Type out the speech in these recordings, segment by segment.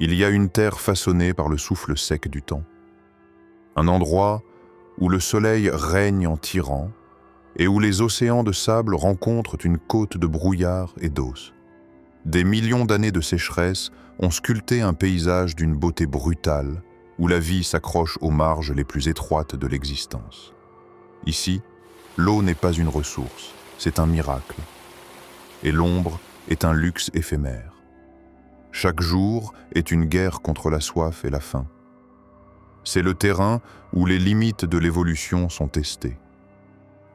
Il y a une terre façonnée par le souffle sec du temps. Un endroit où le soleil règne en tyran et où les océans de sable rencontrent une côte de brouillard et d'os. Des millions d'années de sécheresse ont sculpté un paysage d'une beauté brutale où la vie s'accroche aux marges les plus étroites de l'existence. Ici, l'eau n'est pas une ressource, c'est un miracle. Et l'ombre est un luxe éphémère. Chaque jour est une guerre contre la soif et la faim. C'est le terrain où les limites de l'évolution sont testées,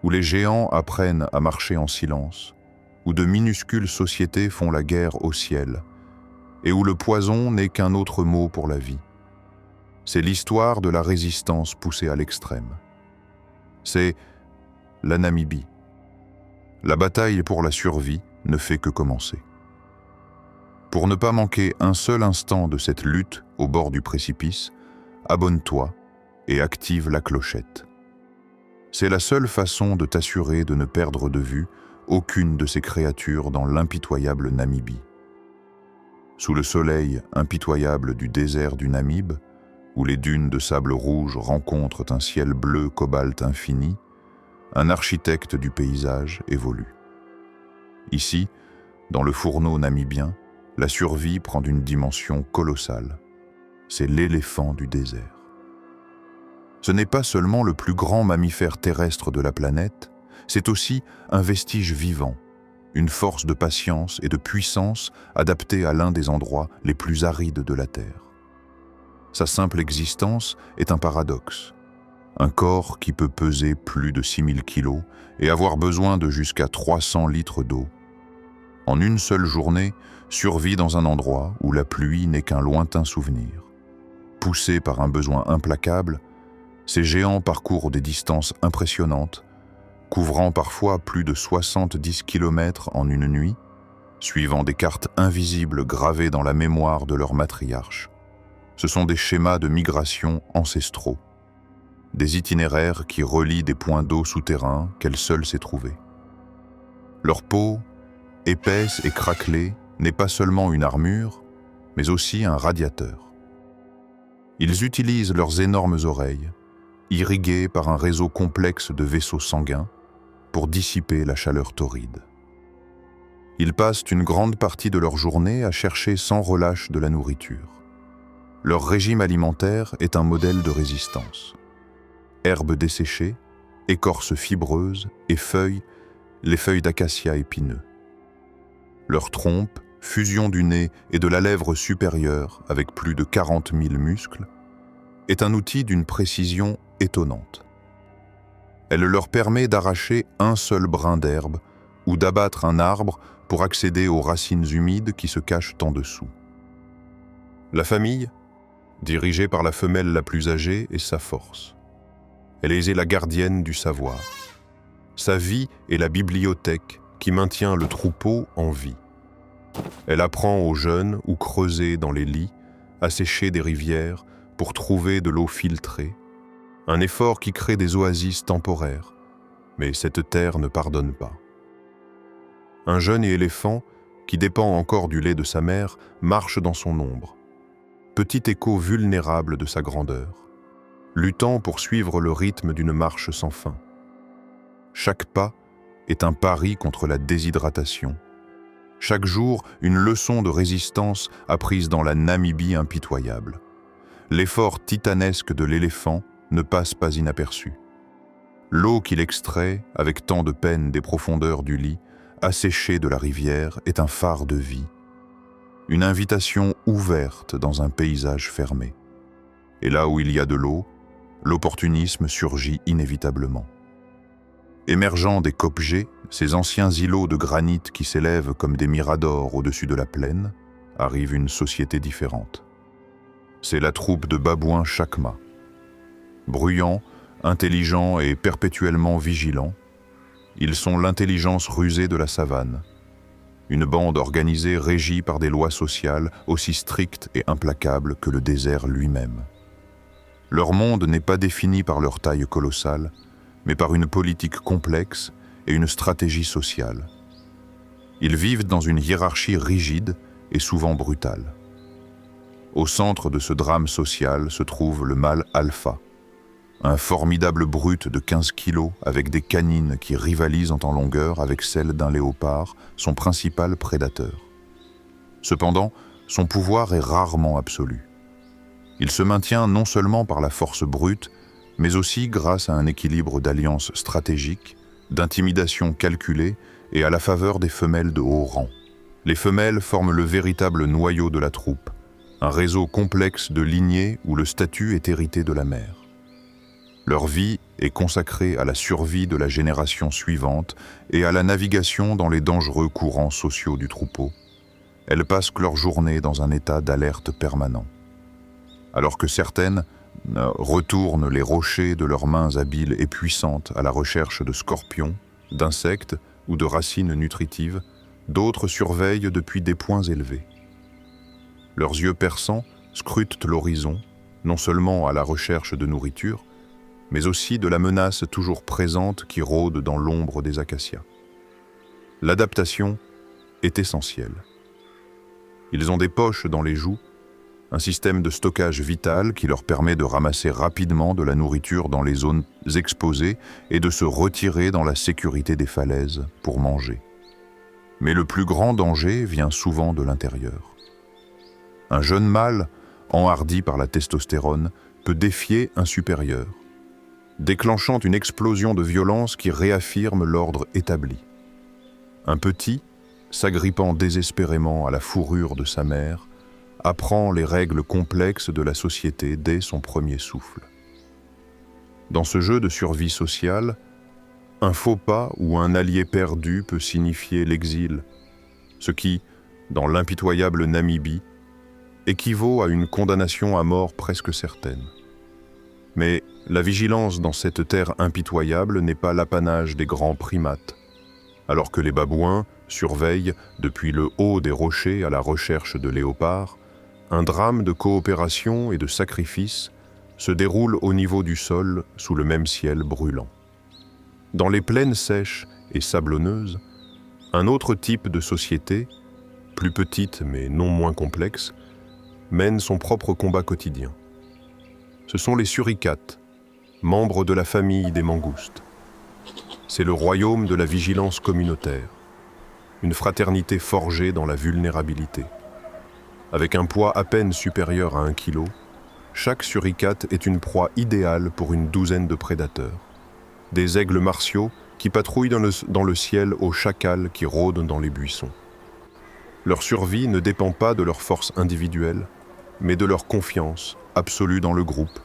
où les géants apprennent à marcher en silence, où de minuscules sociétés font la guerre au ciel, et où le poison n'est qu'un autre mot pour la vie. C'est l'histoire de la résistance poussée à l'extrême. C'est la Namibie. La bataille pour la survie ne fait que commencer. Pour ne pas manquer un seul instant de cette lutte au bord du précipice, abonne-toi et active la clochette. C'est la seule façon de t'assurer de ne perdre de vue aucune de ces créatures dans l'impitoyable Namibie. Sous le soleil impitoyable du désert du Namibe, où les dunes de sable rouge rencontrent un ciel bleu cobalt infini, un architecte du paysage évolue. Ici, dans le fourneau namibien, la survie prend une dimension colossale. C'est l'éléphant du désert. Ce n'est pas seulement le plus grand mammifère terrestre de la planète, c'est aussi un vestige vivant, une force de patience et de puissance adaptée à l'un des endroits les plus arides de la Terre. Sa simple existence est un paradoxe. Un corps qui peut peser plus de 6000 kilos et avoir besoin de jusqu'à 300 litres d'eau. En une seule journée, survit dans un endroit où la pluie n'est qu'un lointain souvenir. Poussés par un besoin implacable, ces géants parcourent des distances impressionnantes, couvrant parfois plus de 70 km en une nuit, suivant des cartes invisibles gravées dans la mémoire de leur matriarche. Ce sont des schémas de migration ancestraux, des itinéraires qui relient des points d'eau souterrains qu'elle seule s'est trouvée. Leur peau, épaisse et craquelée, n'est pas seulement une armure, mais aussi un radiateur. Ils utilisent leurs énormes oreilles, irriguées par un réseau complexe de vaisseaux sanguins, pour dissiper la chaleur torride. Ils passent une grande partie de leur journée à chercher sans relâche de la nourriture. Leur régime alimentaire est un modèle de résistance. Herbes desséchées, écorces fibreuses et feuilles, les feuilles d'acacia épineux. Leur trompe, fusion du nez et de la lèvre supérieure avec plus de 40 000 muscles, est un outil d'une précision étonnante. Elle leur permet d'arracher un seul brin d'herbe ou d'abattre un arbre pour accéder aux racines humides qui se cachent en dessous. La famille, dirigée par la femelle la plus âgée, est sa force. Elle est la gardienne du savoir. Sa vie est la bibliothèque qui maintient le troupeau en vie. Elle apprend aux jeunes ou creuser dans les lits, à sécher des rivières pour trouver de l'eau filtrée, un effort qui crée des oasis temporaires, mais cette terre ne pardonne pas. Un jeune éléphant, qui dépend encore du lait de sa mère, marche dans son ombre, petit écho vulnérable de sa grandeur, luttant pour suivre le rythme d'une marche sans fin. Chaque pas est un pari contre la déshydratation. Chaque jour, une leçon de résistance apprise dans la Namibie impitoyable. L'effort titanesque de l'éléphant ne passe pas inaperçu. L'eau qu'il extrait, avec tant de peine des profondeurs du lit, asséchée de la rivière, est un phare de vie. Une invitation ouverte dans un paysage fermé. Et là où il y a de l'eau, l'opportunisme surgit inévitablement. Émergeant des kopje, ces anciens îlots de granit qui s'élèvent comme des miradors au-dessus de la plaine, arrive une société différente. C'est la troupe de babouins Chakma. Bruyants, intelligents et perpétuellement vigilants, ils sont l'intelligence rusée de la savane. Une bande organisée régie par des lois sociales aussi strictes et implacables que le désert lui-même. Leur monde n'est pas défini par leur taille colossale, mais par une politique complexe et une stratégie sociale. Ils vivent dans une hiérarchie rigide et souvent brutale. Au centre de ce drame social se trouve le mâle alpha, un formidable brute de 15 kilos avec des canines qui rivalisent en longueur avec celles d'un léopard, son principal prédateur. Cependant, son pouvoir est rarement absolu. Il se maintient non seulement par la force brute, mais aussi grâce à un équilibre d'alliances stratégiques, d'intimidation calculée et à la faveur des femelles de haut rang. Les femelles forment le véritable noyau de la troupe, un réseau complexe de lignées où le statut est hérité de la mère. Leur vie est consacrée à la survie de la génération suivante et à la navigation dans les dangereux courants sociaux du troupeau. Elles passent leur journée dans un état d'alerte permanent. Alors que certaines retournent les rochers de leurs mains habiles et puissantes à la recherche de scorpions, d'insectes ou de racines nutritives, d'autres surveillent depuis des points élevés. Leurs yeux perçants scrutent l'horizon, non seulement à la recherche de nourriture, mais aussi de la menace toujours présente qui rôde dans l'ombre des acacias. L'adaptation est essentielle. Ils ont des poches dans les joues, un système de stockage vital qui leur permet de ramasser rapidement de la nourriture dans les zones exposées et de se retirer dans la sécurité des falaises pour manger. Mais le plus grand danger vient souvent de l'intérieur. Un jeune mâle, enhardi par la testostérone, peut défier un supérieur, déclenchant une explosion de violence qui réaffirme l'ordre établi. Un petit, s'agrippant désespérément à la fourrure de sa mère, apprend les règles complexes de la société dès son premier souffle. Dans ce jeu de survie sociale, un faux pas ou un allié perdu peut signifier l'exil, ce qui, dans l'impitoyable Namibie, équivaut à une condamnation à mort presque certaine. Mais la vigilance dans cette terre impitoyable n'est pas l'apanage des grands primates. Alors que les babouins surveillent depuis le haut des rochers à la recherche de léopards, un drame de coopération et de sacrifice se déroule au niveau du sol sous le même ciel brûlant. Dans les plaines sèches et sablonneuses, un autre type de société, plus petite mais non moins complexe, mène son propre combat quotidien. Ce sont les suricates, membres de la famille des mangoustes. C'est le royaume de la vigilance communautaire, une fraternité forgée dans la vulnérabilité. Avec un poids à peine supérieur à 1 kilo, chaque suricate est une proie idéale pour une douzaine de prédateurs. Des aigles martiaux qui patrouillent dans le ciel aux chacals qui rôdent dans les buissons. Leur survie ne dépend pas de leur force individuelle, mais de leur confiance absolue dans le groupe,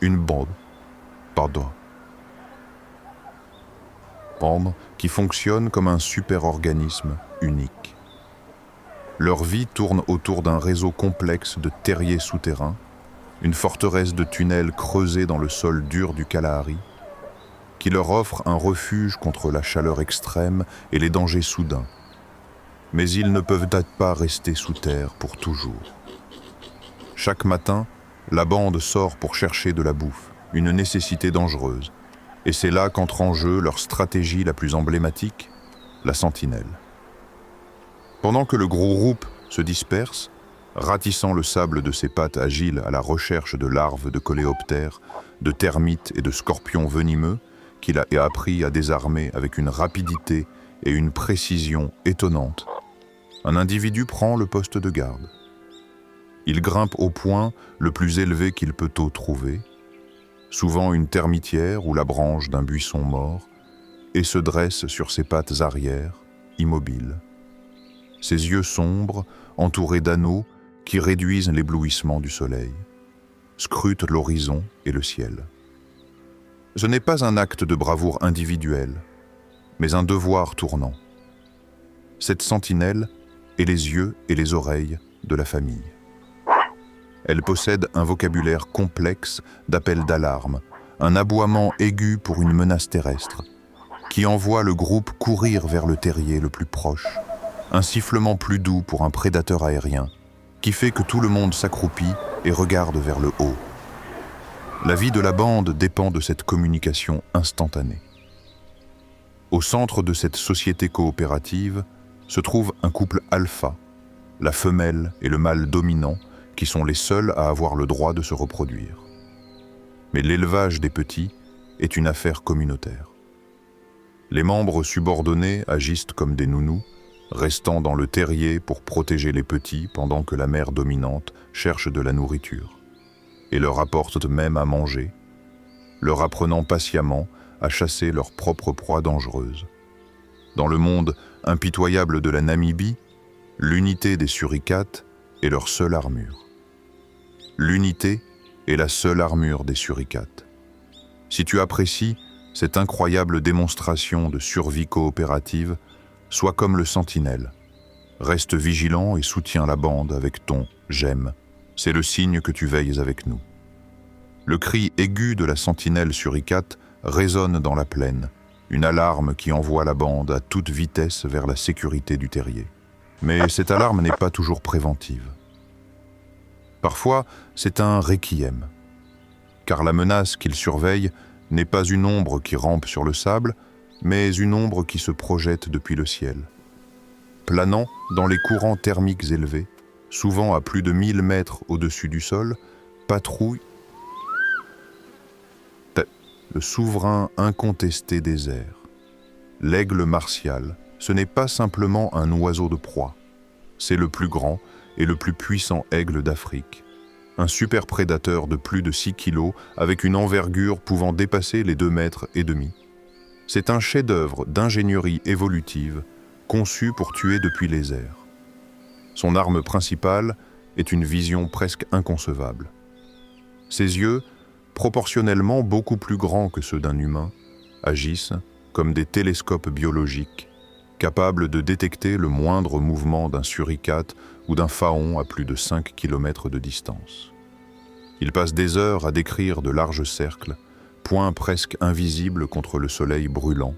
une bande, qui fonctionne comme un super-organisme unique. Leur vie tourne autour d'un réseau complexe de terriers souterrains, une forteresse de tunnels creusés dans le sol dur du Kalahari, qui leur offre un refuge contre la chaleur extrême et les dangers soudains. Mais ils ne peuvent pas rester sous terre pour toujours. Chaque matin, la bande sort pour chercher de la bouffe, une nécessité dangereuse, et c'est là qu'entre en jeu leur stratégie la plus emblématique, la sentinelle. Pendant que le gros groupe se disperse, ratissant le sable de ses pattes agiles à la recherche de larves de coléoptères, de termites et de scorpions venimeux, qu'il a appris à désarmer avec une rapidité et une précision étonnantes, un individu prend le poste de garde. Il grimpe au point le plus élevé qu'il peut tôt trouver, souvent une termitière ou la branche d'un buisson mort, et se dresse sur ses pattes arrière, immobile. Ses yeux sombres, entourés d'anneaux qui réduisent l'éblouissement du soleil, scrutent l'horizon et le ciel. Ce n'est pas un acte de bravoure individuelle, mais un devoir tournant. Cette sentinelle est les yeux et les oreilles de la famille. Elle possède un vocabulaire complexe d'appels d'alarme, un aboiement aigu pour une menace terrestre, qui envoie le groupe courir vers le terrier le plus proche, un sifflement plus doux pour un prédateur aérien, qui fait que tout le monde s'accroupit et regarde vers le haut. La vie de la bande dépend de cette communication instantanée. Au centre de cette société coopérative se trouve un couple alpha, la femelle et le mâle dominant, qui sont les seuls à avoir le droit de se reproduire. Mais l'élevage des petits est une affaire communautaire. Les membres subordonnés agissent comme des nounous, restant dans le terrier pour protéger les petits pendant que la mère dominante cherche de la nourriture, et leur apporte même à manger, leur apprenant patiemment à chasser leur propre proie dangereuse. Dans le monde impitoyable de la Namibie, l'unité des suricates est leur seule armure. L'unité est la seule armure des suricates. Si tu apprécies cette incroyable démonstration de survie coopérative, sois comme le sentinelle. Reste vigilant et soutiens la bande avec ton « j'aime ». C'est le signe que tu veilles avec nous. Le cri aigu de la sentinelle suricate résonne dans la plaine, une alarme qui envoie la bande à toute vitesse vers la sécurité du terrier. Mais cette alarme n'est pas toujours préventive. Parfois, c'est un requiem, car la menace qu'il surveille n'est pas une ombre qui rampe sur le sable, mais une ombre qui se projette depuis le ciel. Planant dans les courants thermiques élevés, souvent à plus de 1000 mètres au-dessus du sol, patrouille le souverain incontesté des airs. L'aigle martial, ce n'est pas simplement un oiseau de proie, c'est le plus grand et le plus puissant aigle d'Afrique. Un super prédateur de plus de 6 kilos avec une envergure pouvant dépasser les 2,5 mètres. C'est un chef-d'œuvre d'ingénierie évolutive conçu pour tuer depuis les airs. Son arme principale est une vision presque inconcevable. Ses yeux, proportionnellement beaucoup plus grands que ceux d'un humain, agissent comme des télescopes biologiques, capables de détecter le moindre mouvement d'un suricate ou d'un faon à plus de 5 km de distance. Il passe des heures à décrire de larges cercles, points presque invisibles contre le soleil brûlant,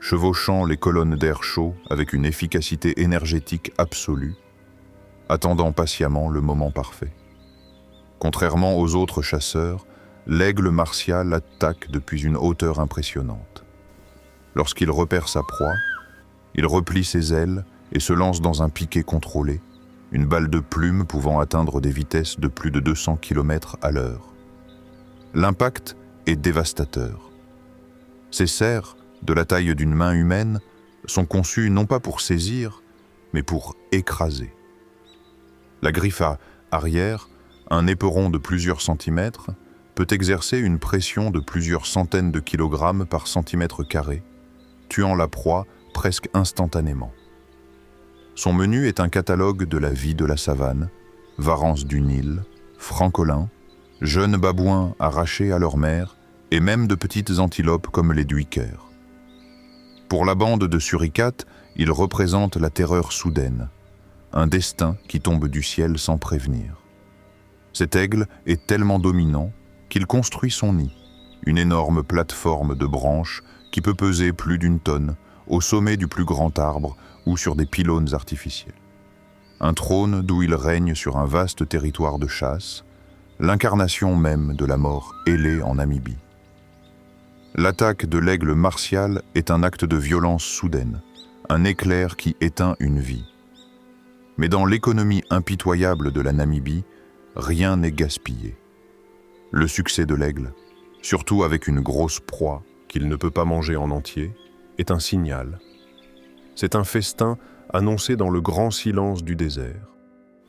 chevauchant les colonnes d'air chaud avec une efficacité énergétique absolue, attendant patiemment le moment parfait. Contrairement aux autres chasseurs, l'aigle martial attaque depuis une hauteur impressionnante. Lorsqu'il repère sa proie, il replie ses ailes et se lance dans un piqué contrôlé, une balle de plume pouvant atteindre des vitesses de plus de 200 km à l'heure. L'impact est dévastateur. Ces cerfs, de la taille d'une main humaine, sont conçus non pas pour saisir, mais pour écraser. La griffe arrière, un éperon de plusieurs centimètres, peut exercer une pression de plusieurs centaines de kilogrammes par centimètre carré, tuant la proie presque instantanément. Son menu est un catalogue de la vie de la savane, varances du Nil, francolins, jeunes babouins arrachés à leur mère et même de petites antilopes comme les duikers. Pour la bande de suricates, il représente la terreur soudaine, un destin qui tombe du ciel sans prévenir. Cet aigle est tellement dominant qu'il construit son nid, une énorme plateforme de branches qui peut peser plus d'1 tonne, au sommet du plus grand arbre ou sur des pylônes artificiels. Un trône d'où il règne sur un vaste territoire de chasse, l'incarnation même de la mort ailée en Namibie. L'attaque de l'aigle martial est un acte de violence soudaine, un éclair qui éteint une vie. Mais dans l'économie impitoyable de la Namibie, rien n'est gaspillé. Le succès de l'aigle, surtout avec une grosse proie qu'il ne peut pas manger en entier, est un signal. C'est un festin annoncé dans le grand silence du désert,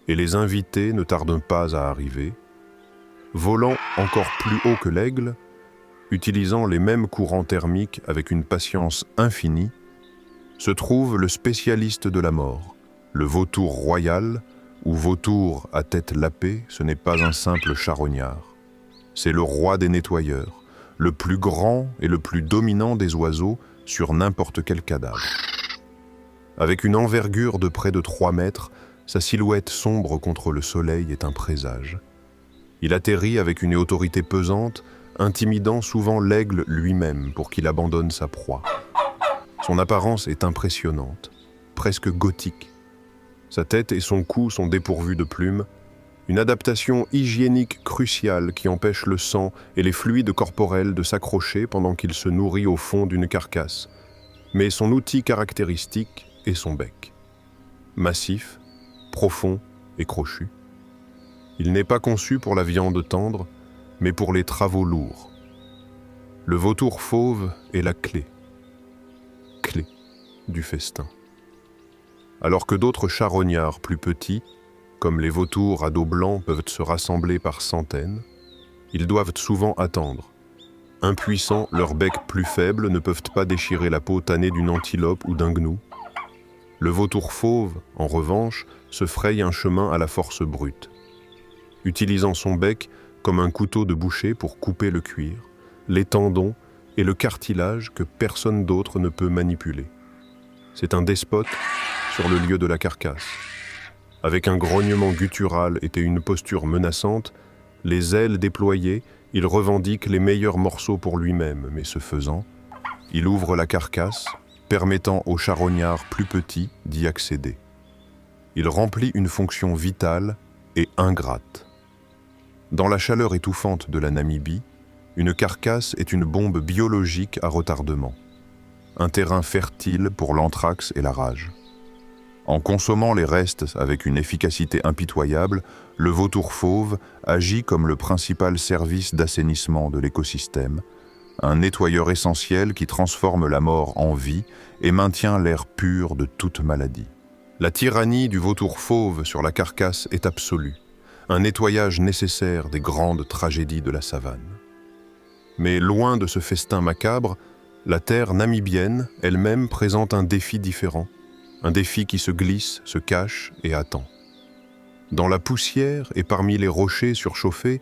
et les invités ne tardent pas à arriver, volant encore plus haut que l'aigle, utilisant les mêmes courants thermiques avec une patience infinie, se trouve le spécialiste de la mort, le vautour royal, ou vautour à tête lapée, ce n'est pas un simple charognard. C'est le roi des nettoyeurs, le plus grand et le plus dominant des oiseaux sur n'importe quel cadavre. Avec une envergure de près de 3 mètres, sa silhouette sombre contre le soleil est un présage. Il atterrit avec une autorité pesante, intimidant souvent l'aigle lui-même pour qu'il abandonne sa proie. Son apparence est impressionnante, presque gothique. Sa tête et son cou sont dépourvus de plumes, une adaptation hygiénique cruciale qui empêche le sang et les fluides corporels de s'accrocher pendant qu'il se nourrit au fond d'une carcasse. Mais son outil caractéristique est son bec. Massif, profond et crochu. Il n'est pas conçu pour la viande tendre, mais pour les travaux lourds. Le vautour fauve est la clé du festin. Alors que d'autres charognards plus petits, comme les vautours à dos blanc, peuvent se rassembler par centaines, ils doivent souvent attendre. Impuissants, leurs becs plus faibles ne peuvent pas déchirer la peau tannée d'une antilope ou d'un gnou. Le vautour fauve, en revanche, se fraye un chemin à la force brute. Utilisant son bec comme un couteau de boucher pour couper le cuir, les tendons et le cartilage que personne d'autre ne peut manipuler. C'est un despote sur le lieu de la carcasse. Avec un grognement guttural et une posture menaçante, les ailes déployées, il revendique les meilleurs morceaux pour lui-même, mais ce faisant, il ouvre la carcasse, permettant aux charognards plus petits d'y accéder. Il remplit une fonction vitale et ingrate. Dans la chaleur étouffante de la Namibie, une carcasse est une bombe biologique à retardement, un terrain fertile pour l'anthrax et la rage. En consommant les restes avec une efficacité impitoyable, le vautour fauve agit comme le principal service d'assainissement de l'écosystème, un nettoyeur essentiel qui transforme la mort en vie et maintient l'air pur de toute maladie. La tyrannie du vautour fauve sur la carcasse est absolue, un nettoyage nécessaire des grandes tragédies de la savane. Mais loin de ce festin macabre, la terre namibienne elle-même présente un défi différent, un défi qui se glisse, se cache et attend. Dans la poussière et parmi les rochers surchauffés,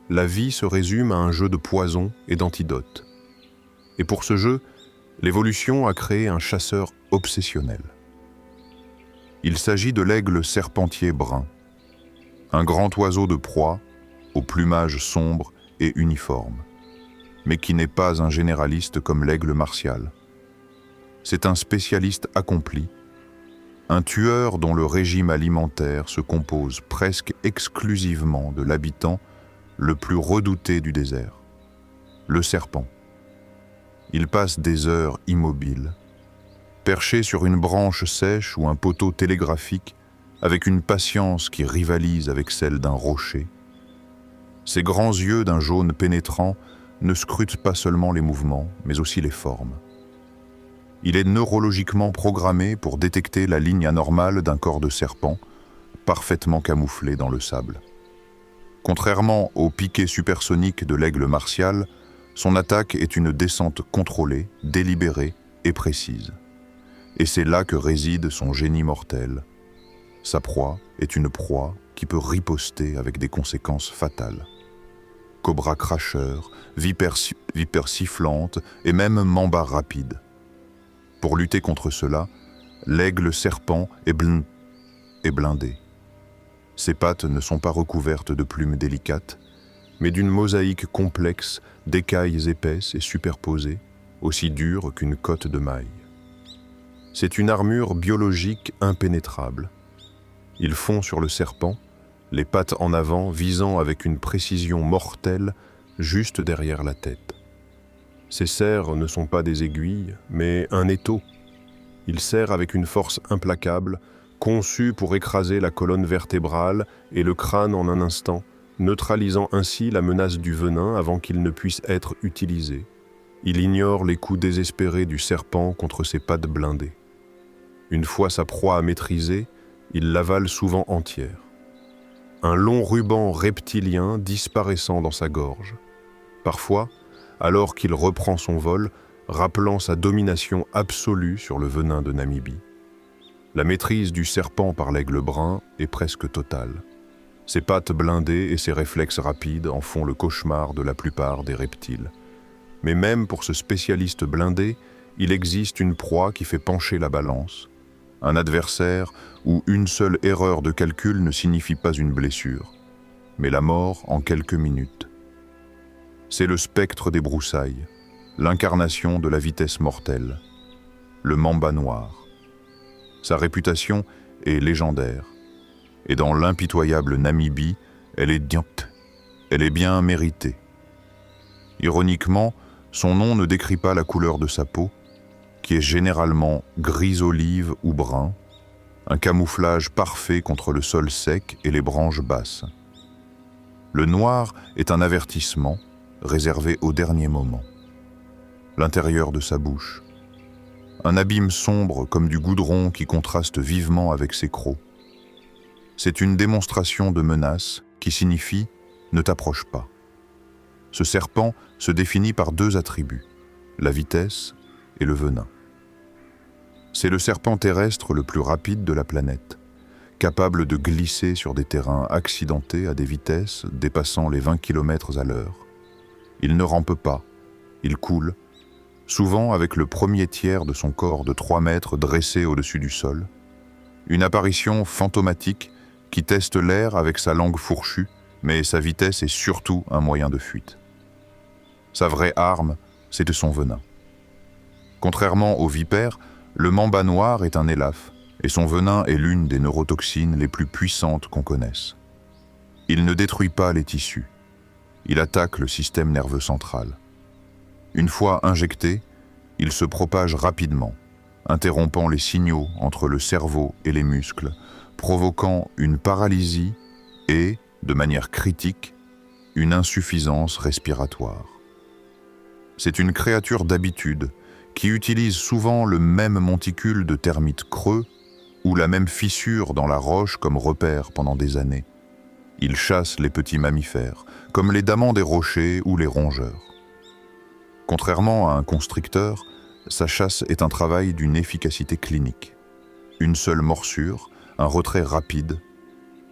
la vie se résume à un jeu de poison et d'antidotes. Et pour ce jeu, l'évolution a créé un chasseur obsessionnel. Il s'agit de l'aigle serpentier brun, un grand oiseau de proie, au plumage sombre et uniforme, mais qui n'est pas un généraliste comme l'aigle martial. C'est un spécialiste accompli, un tueur dont le régime alimentaire se compose presque exclusivement de l'habitant le plus redouté du désert, le serpent. Il passe des heures immobiles, perché sur une branche sèche ou un poteau télégraphique, avec une patience qui rivalise avec celle d'un rocher. Ses grands yeux d'un jaune pénétrant ne scrutent pas seulement les mouvements, mais aussi les formes. Il est neurologiquement programmé pour détecter la ligne anormale d'un corps de serpent, parfaitement camouflé dans le sable. Contrairement au piqué supersonique de l'aigle martial, son attaque est une descente contrôlée, délibérée et précise. Et c'est là que réside son génie mortel. Sa proie est une proie qui peut riposter avec des conséquences fatales. Cobra cracheur, vipère sifflante et même mamba rapide. Pour lutter contre cela, l'aigle serpent est blindé. Ses pattes ne sont pas recouvertes de plumes délicates, mais d'une mosaïque complexe d'écailles épaisses et superposées, aussi dures qu'une cotte de maille. C'est une armure biologique impénétrable. Il fond sur le serpent, les pattes en avant visant avec une précision mortelle juste derrière la tête. Ses serres ne sont pas des aiguilles, mais un étau. Il serre avec une force implacable, conçue pour écraser la colonne vertébrale et le crâne en un instant, neutralisant ainsi la menace du venin avant qu'il ne puisse être utilisé. Il ignore les coups désespérés du serpent contre ses pattes blindées. Une fois sa proie maîtrisée, il l'avale souvent entière. Un long ruban reptilien disparaissant dans sa gorge. Parfois, alors qu'il reprend son vol, rappelant sa domination absolue sur le venin de Namibie. La maîtrise du serpent par l'aigle brun est presque totale. Ses pattes blindées et ses réflexes rapides en font le cauchemar de la plupart des reptiles. Mais même pour ce spécialiste blindé, il existe une proie qui fait pencher la balance, un adversaire où une seule erreur de calcul ne signifie pas une blessure, mais la mort en quelques minutes. C'est le spectre des broussailles, l'incarnation de la vitesse mortelle, le mamba noir. Sa réputation est légendaire, et dans l'impitoyable Namibie, elle est bien méritée. Ironiquement, son nom ne décrit pas la couleur de sa peau, qui est généralement gris-olive ou brun, un camouflage parfait contre le sol sec et les branches basses. Le noir est un avertissement réservé au dernier moment. L'intérieur de sa bouche, un abîme sombre comme du goudron qui contraste vivement avec ses crocs. C'est une démonstration de menace qui signifie « ne t'approche pas ». Ce serpent se définit par deux attributs, la vitesse et le venin. C'est le serpent terrestre le plus rapide de la planète, capable de glisser sur des terrains accidentés à des vitesses dépassant les 20 km à l'heure. Il ne rampe pas, il coule, souvent avec le premier tiers de son corps de 3 mètres dressé au-dessus du sol. Une apparition fantomatique qui teste l'air avec sa langue fourchue, mais sa vitesse est surtout un moyen de fuite. Sa vraie arme, c'est de son venin. Contrairement aux vipères, le mamba noir est un élaphe, et son venin est l'une des neurotoxines les plus puissantes qu'on connaisse. Il ne détruit pas les tissus, il attaque le système nerveux central. Une fois injecté, il se propage rapidement, interrompant les signaux entre le cerveau et les muscles, provoquant une paralysie et, de manière critique, une insuffisance respiratoire. C'est une créature d'habitude qui utilise souvent le même monticule de termites creux ou la même fissure dans la roche comme repère pendant des années. Il chasse les petits mammifères, comme les damans des rochers ou les rongeurs. Contrairement à un constricteur, sa chasse est un travail d'une efficacité clinique. Une seule morsure, un retrait rapide,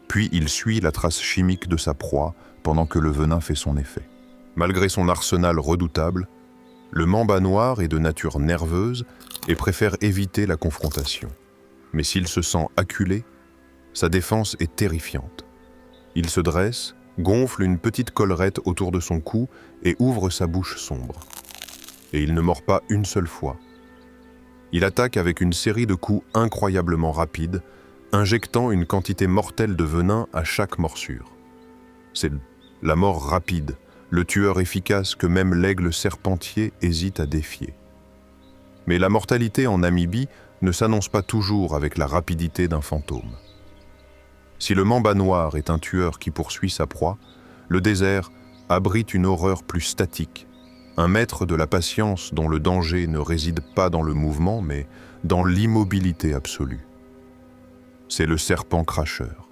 puis il suit la trace chimique de sa proie pendant que le venin fait son effet. Malgré son arsenal redoutable, le mamba noir est de nature nerveuse et préfère éviter la confrontation. Mais s'il se sent acculé, sa défense est terrifiante. Il se dresse, gonfle une petite collerette autour de son cou et ouvre sa bouche sombre. Et il ne mord pas une seule fois. Il attaque avec une série de coups incroyablement rapides, injectant une quantité mortelle de venin à chaque morsure. C'est la mort rapide, le tueur efficace que même l'aigle serpentier hésite à défier. Mais la mortalité en Namibie ne s'annonce pas toujours avec la rapidité d'un fantôme. Si le mamba noir est un tueur qui poursuit sa proie, le désert abrite une horreur plus statique, un maître de la patience dont le danger ne réside pas dans le mouvement, mais dans l'immobilité absolue. C'est le serpent cracheur.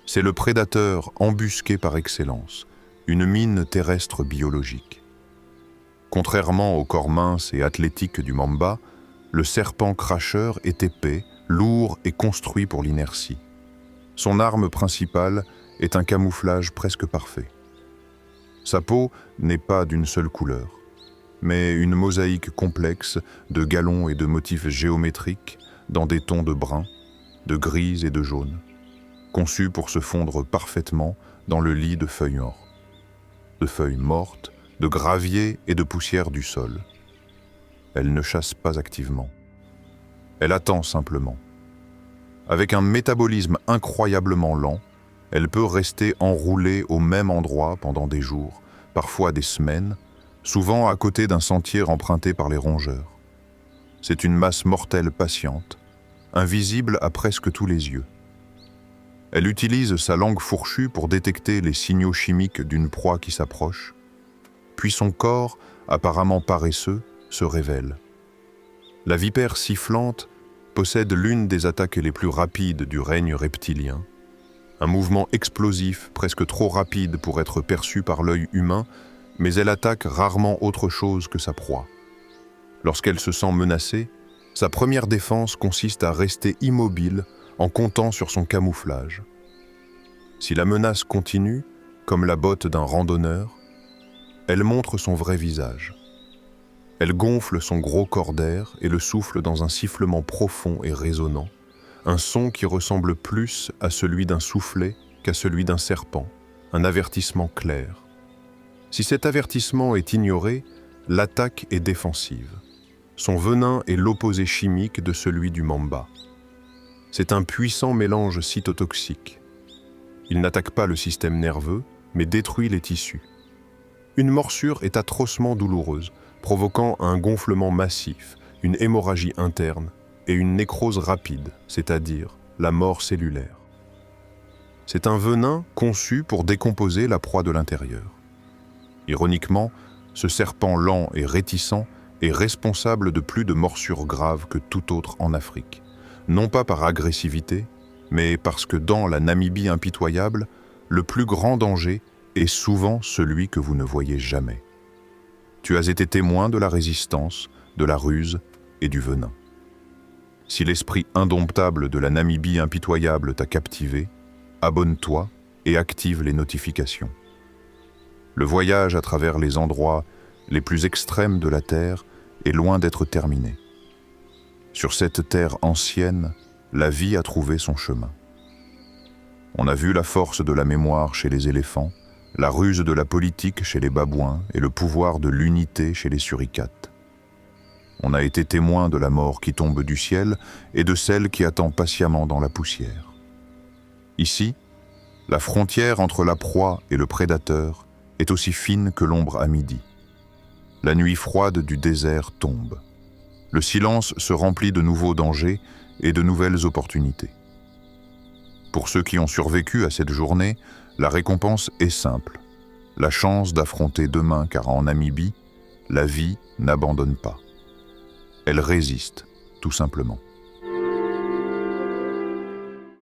C'est le prédateur embusqué par excellence, une mine terrestre biologique. Contrairement au corps mince et athlétique du mamba, le serpent cracheur est épais, lourd et construit pour l'inertie. Son arme principale est un camouflage presque parfait. Sa peau n'est pas d'une seule couleur, mais une mosaïque complexe de galons et de motifs géométriques dans des tons de brun, de gris et de jaune, conçus pour se fondre parfaitement dans le lit de feuilles mortes, de gravier et de poussière du sol. Elle ne chasse pas activement. Elle attend simplement. Avec un métabolisme incroyablement lent, elle peut rester enroulée au même endroit pendant des jours, parfois des semaines, souvent à côté d'un sentier emprunté par les rongeurs. C'est une masse mortelle patiente, invisible à presque tous les yeux. Elle utilise sa langue fourchue pour détecter les signaux chimiques d'une proie qui s'approche, puis son corps, apparemment paresseux, se révèle. La vipère sifflante possède l'une des attaques les plus rapides du règne reptilien, un mouvement explosif presque trop rapide pour être perçu par l'œil humain, mais elle attaque rarement autre chose que sa proie. Lorsqu'elle se sent menacée, sa première défense consiste à rester immobile en comptant sur son camouflage. Si la menace continue, comme la botte d'un randonneur, elle montre son vrai visage. Elle gonfle son gros corps d'air et le souffle dans un sifflement profond et résonnant, un son qui ressemble plus à celui d'un soufflet qu'à celui d'un serpent, un avertissement clair. Si cet avertissement est ignoré, l'attaque est défensive. Son venin est l'opposé chimique de celui du mamba. C'est un puissant mélange cytotoxique. Il n'attaque pas le système nerveux, mais détruit les tissus. Une morsure est atrocement douloureuse, provoquant un gonflement massif, une hémorragie interne et une nécrose rapide, c'est-à-dire la mort cellulaire. C'est un venin conçu pour décomposer la proie de l'intérieur. Ironiquement, ce serpent lent et réticent est responsable de plus de morsures graves que tout autre en Afrique. Non pas par agressivité, mais parce que dans la Namibie impitoyable, le plus grand danger est souvent celui que vous ne voyez jamais. Tu as été témoin de la résistance, de la ruse et du venin. Si l'esprit indomptable de la Namibie impitoyable t'a captivé, abonne-toi et active les notifications. Le voyage à travers les endroits les plus extrêmes de la Terre est loin d'être terminé. Sur cette terre ancienne, la vie a trouvé son chemin. On a vu la force de la mémoire chez les éléphants, la ruse de la politique chez les babouins et le pouvoir de l'unité chez les suricates. On a été témoin de la mort qui tombe du ciel et de celle qui attend patiemment dans la poussière. Ici, la frontière entre la proie et le prédateur est aussi fine que l'ombre à midi. La nuit froide du désert tombe. Le silence se remplit de nouveaux dangers et de nouvelles opportunités. Pour ceux qui ont survécu à cette journée, la récompense est simple. La chance d'affronter demain, car en Namibie, la vie n'abandonne pas. Elle résiste, tout simplement.